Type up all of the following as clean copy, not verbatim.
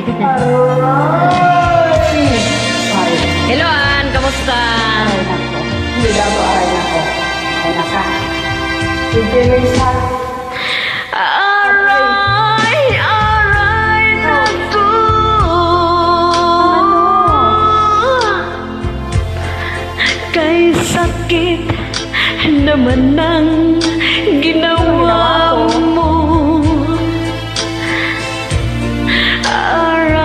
Hello, Ann. Kamusta? Hindi daw ko aray na ko. Ay naka. Pipilin sa... Aray na to. Kay sakit naman ng ginawa mo. Aray,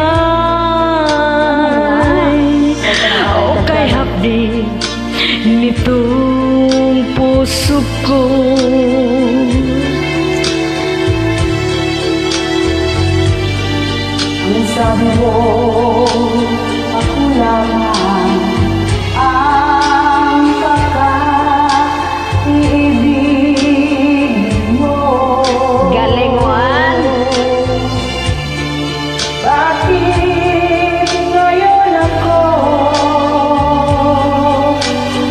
o kay hapdi nitong puso ko. Ang sabi mo, ako lamang ang kaka-iibig mo. Galing mo, Ann. Bakit ngayon ako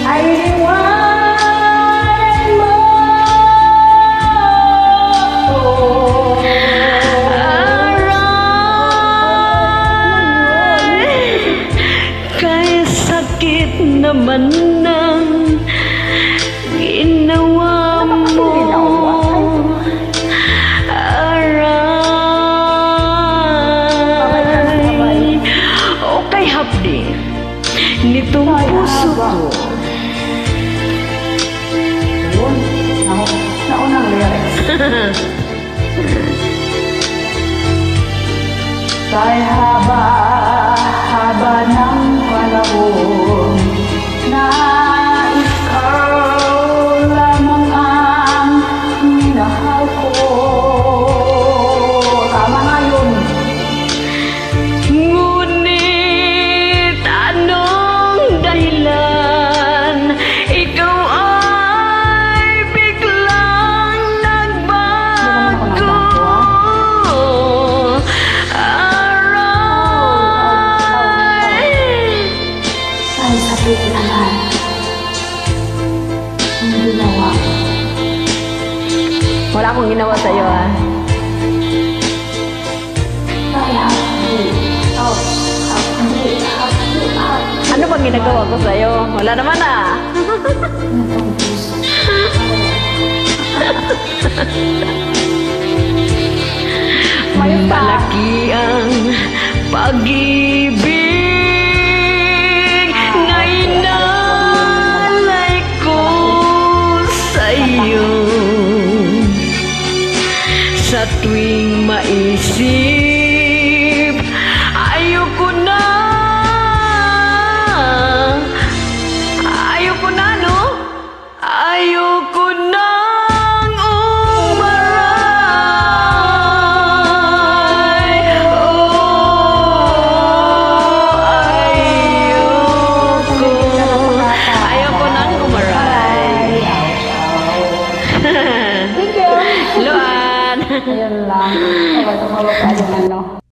ay iwanan mo? Kaya sakit naman ng ginawa mo. Aray, o kay hapdi nitong puso ko. Yun, naunang lyrics. Kay haba-haba ng panahon na ikaw lamang ang minahal ko. Tama nga yun. Ngunit anong dahilan ikaw ay biglang nagbago? Ay, sakit naman. Ang ginawa. Wala akong ginawa sa'yo, ah. Kaya, Ano bang ginagawa ko sa'yo? Wala naman, ah. Malaki ang pag-ibig na inalay ko sa'yo. Sa tuwing maisip, ayoko na, no? Ayoko nang umaray. Ayoko nang umaray. Thank you. Luan. Ayun lang. Tawag-tawag ka din ano.